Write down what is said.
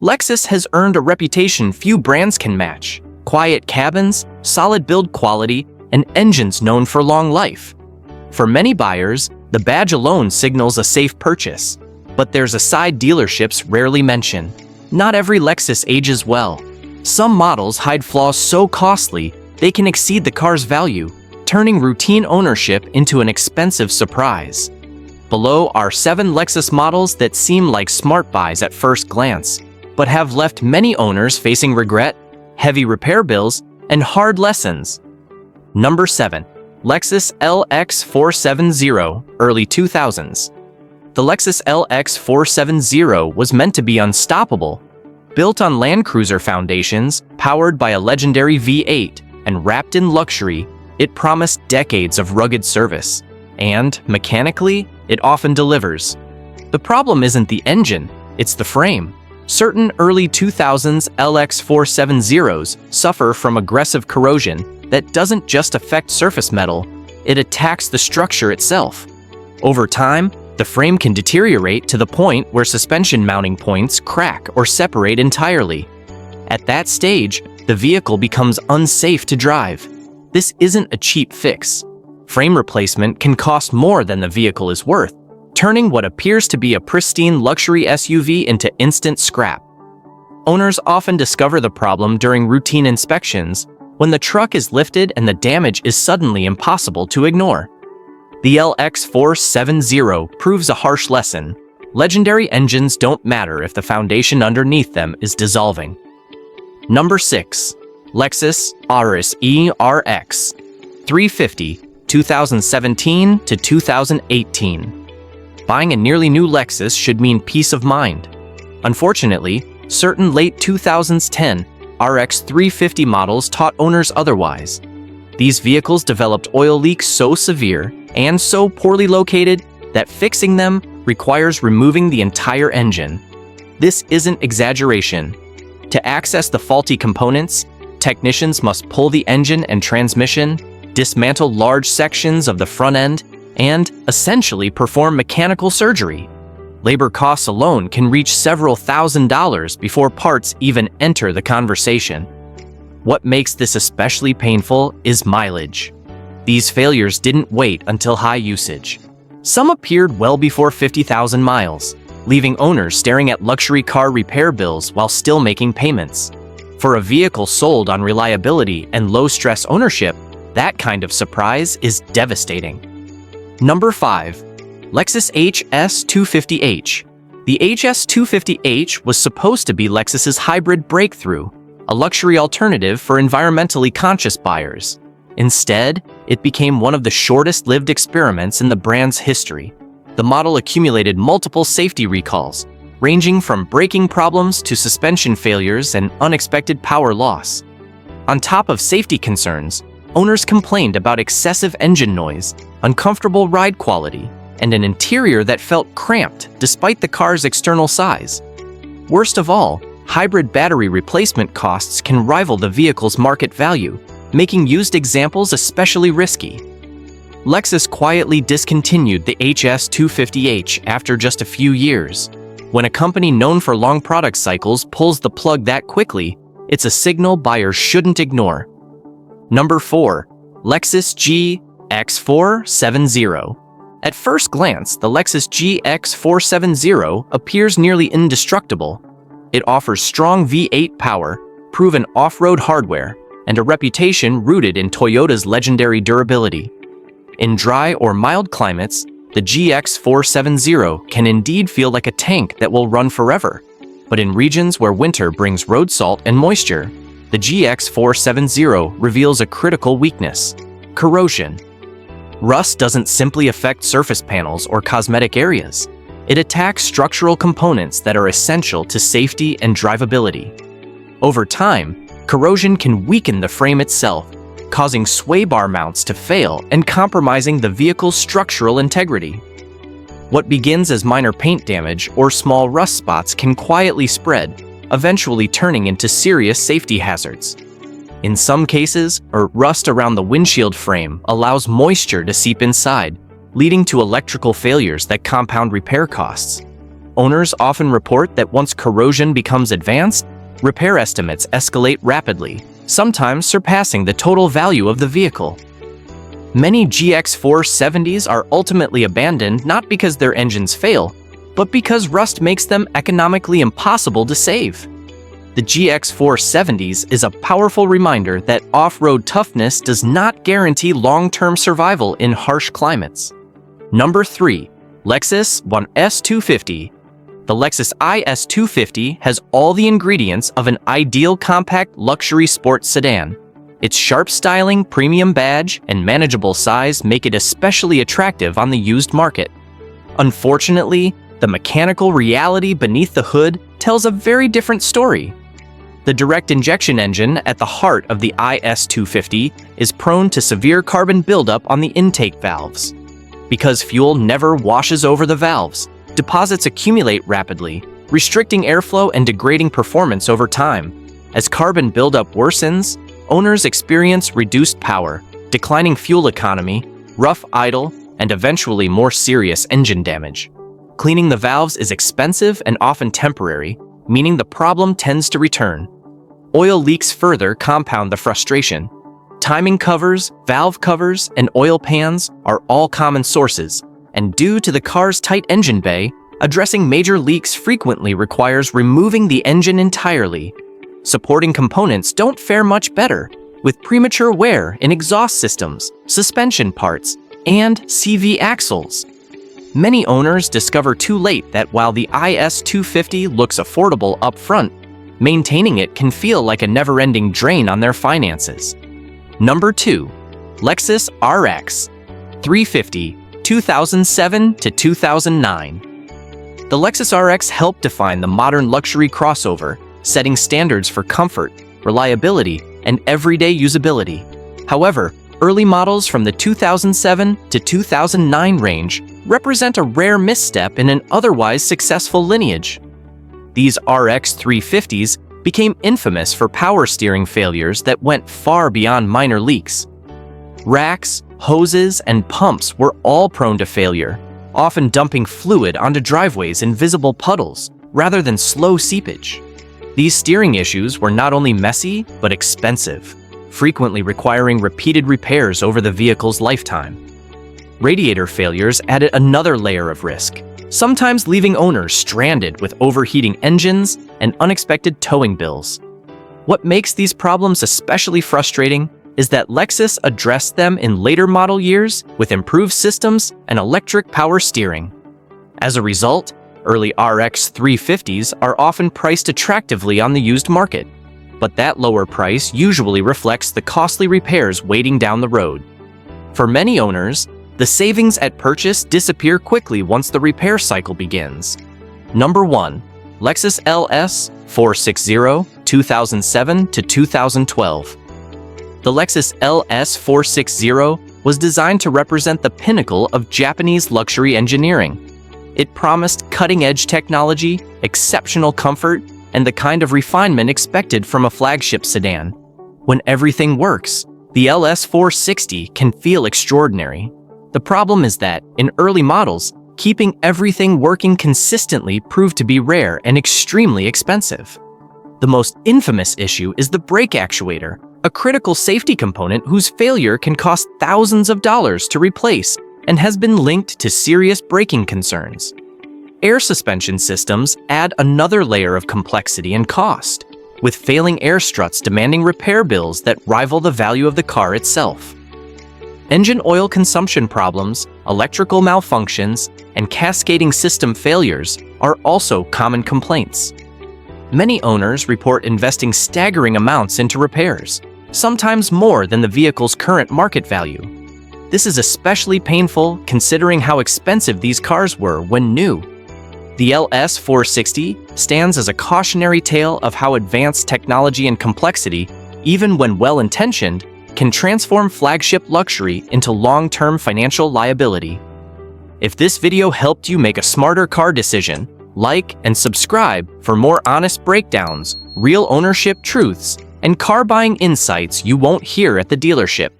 Lexus has earned a reputation few brands can match: quiet cabins, solid build quality, and engines known for long life. For many buyers, the badge alone signals a safe purchase. But there's a side dealerships rarely mention. Not every Lexus ages well. Some models hide flaws so costly they can exceed the car's value, turning routine ownership into an expensive surprise. Below are 7 Lexus models that seem like smart buys at first glance, but have left many owners facing regret, heavy repair bills, and hard lessons. Number 7. Lexus LX470, early 2000s. The Lexus LX470 was meant to be unstoppable. Built on Land Cruiser foundations, powered by a legendary V8, and wrapped in luxury, it promised decades of rugged service. And, mechanically, it often delivers. The problem isn't the engine, it's the frame. Certain early 2000s LX470s suffer from aggressive corrosion that doesn't just affect surface metal, it attacks the structure itself. Over time, the frame can deteriorate to the point where suspension mounting points crack or separate entirely. At that stage, the vehicle becomes unsafe to drive. This isn't a cheap fix. Frame replacement can cost more than the vehicle is worth, turning what appears to be a pristine luxury SUV into instant scrap. Owners often discover the problem during routine inspections, when the truck is lifted and the damage is suddenly impossible to ignore. The LX470 proves a harsh lesson. Legendary engines don't matter if the foundation underneath them is dissolving. Number 6. Lexus RS ERX 350, 2017 to 2018. Buying a nearly new Lexus should mean peace of mind. Unfortunately, certain late 2010 RX 350 models taught owners otherwise. These vehicles developed oil leaks so severe and so poorly located that fixing them requires removing the entire engine. This isn't exaggeration. To access the faulty components, technicians must pull the engine and transmission, dismantle large sections of the front end, and essentially perform mechanical surgery. Labor costs alone can reach several $1,000s before parts even enter the conversation. What makes this especially painful is mileage. These failures didn't wait until high usage. Some appeared well before 50,000 miles, leaving owners staring at luxury car repair bills while still making payments. For a vehicle sold on reliability and low-stress ownership, that kind of surprise is devastating. Number 5. Lexus HS250H. The HS250H was supposed to be Lexus's hybrid breakthrough, a luxury alternative for environmentally conscious buyers. Instead, it became one of the shortest-lived experiments in the brand's history. The model accumulated multiple safety recalls, ranging from braking problems to suspension failures and unexpected power loss. On top of safety concerns, owners complained about excessive engine noise, uncomfortable ride quality, and an interior that felt cramped despite the car's external size. Worst of all, hybrid battery replacement costs can rival the vehicle's market value, making used examples especially risky. Lexus quietly discontinued the HS250H after just a few years. When a company known for long product cycles pulls the plug that quickly, it's a signal buyers shouldn't ignore. Number 4. Lexus GX470. At first glance, the Lexus GX470 appears nearly indestructible. It offers strong V8 power, proven off-road hardware, and a reputation rooted in Toyota's legendary durability. In dry or mild climates, the GX470 can indeed feel like a tank that will run forever. But in regions where winter brings road salt and moisture, the GX470 reveals a critical weakness: corrosion. Rust doesn't simply affect surface panels or cosmetic areas. It attacks structural components that are essential to safety and drivability. Over time, corrosion can weaken the frame itself, causing sway bar mounts to fail and compromising the vehicle's structural integrity. What begins as minor paint damage or small rust spots can quietly spread, eventually turning into serious safety hazards. In some cases, rust around the windshield frame allows moisture to seep inside, leading to electrical failures that compound repair costs. owners often report that once corrosion becomes advanced, repair estimates escalate rapidly, sometimes surpassing the total value of the vehicle. Many GX470s are ultimately abandoned not because their engines fail, but because rust makes them economically impossible to save. The GX470s is a powerful reminder that off-road toughness does not guarantee long-term survival in harsh climates. Number 3. Lexus IS250. The Lexus IS250 has all the ingredients of an ideal compact luxury sports sedan. Its sharp styling, premium badge, and manageable size make it especially attractive on the used market. Unfortunately, the mechanical reality beneath the hood tells a very different story. The direct injection engine at the heart of the IS250 is prone to severe carbon buildup on the intake valves. Because fuel never washes over the valves, deposits accumulate rapidly, restricting airflow and degrading performance over time. As carbon buildup worsens, owners experience reduced power, declining fuel economy, rough idle, and eventually more serious engine damage. Cleaning the valves is expensive and often temporary, meaning the problem tends to return. Oil leaks further compound the frustration. Timing covers, valve covers, and oil pans are all common sources, and due to the car's tight engine bay, addressing major leaks frequently requires removing the engine entirely. Supporting components don't fare much better, with premature wear in exhaust systems, suspension parts, and CV axles. Many owners discover too late that while the IS250 looks affordable up front, maintaining it can feel like a never-ending drain on their finances. Number 2. Lexus RX 350, 2007 to 2009. The Lexus RX helped define the modern luxury crossover, setting standards for comfort, reliability, and everyday usability. However, early models from the 2007 to 2009 range represent a rare misstep in an otherwise successful lineage. These RX 350s became infamous for power steering failures that went far beyond minor leaks. Racks, hoses, and pumps were all prone to failure, often dumping fluid onto driveways in visible puddles rather than slow seepage. These steering issues were not only messy, but expensive, frequently requiring repeated repairs over the vehicle's lifetime. Radiator failures added another layer of risk, sometimes leaving owners stranded with overheating engines and unexpected towing bills. What makes these problems especially frustrating is that Lexus addressed them in later model years with improved systems and electric power steering. As a result, early RX 350s are often priced attractively on the used market, but that lower price usually reflects the costly repairs waiting down the road. For many owners, the savings at purchase disappear quickly once the repair cycle begins. Number 1. Lexus LS 460, 2007 to 2012. The Lexus LS 460 was designed to represent the pinnacle of Japanese luxury engineering. It promised cutting-edge technology, exceptional comfort, and the kind of refinement expected from a flagship sedan. When everything works, the LS 460 can feel extraordinary. The problem is that, in early models, keeping everything working consistently proved to be rare and extremely expensive. The most infamous issue is the brake actuator, a critical safety component whose failure can cost thousands of dollars to replace and has been linked to serious braking concerns. Air suspension systems add another layer of complexity and cost, with failing air struts demanding repair bills that rival the value of the car itself. Engine oil consumption problems, electrical malfunctions, and cascading system failures are also common complaints. Many owners report investing staggering amounts into repairs, sometimes more than the vehicle's current market value. This is especially painful considering how expensive these cars were when new. The LS 460 stands as a cautionary tale of how advanced technology and complexity, even when well-intentioned, can transform flagship luxury into long-term financial liability. If this video helped you make a smarter car decision, like and subscribe for more honest breakdowns, real ownership truths, and car buying insights you won't hear at the dealership.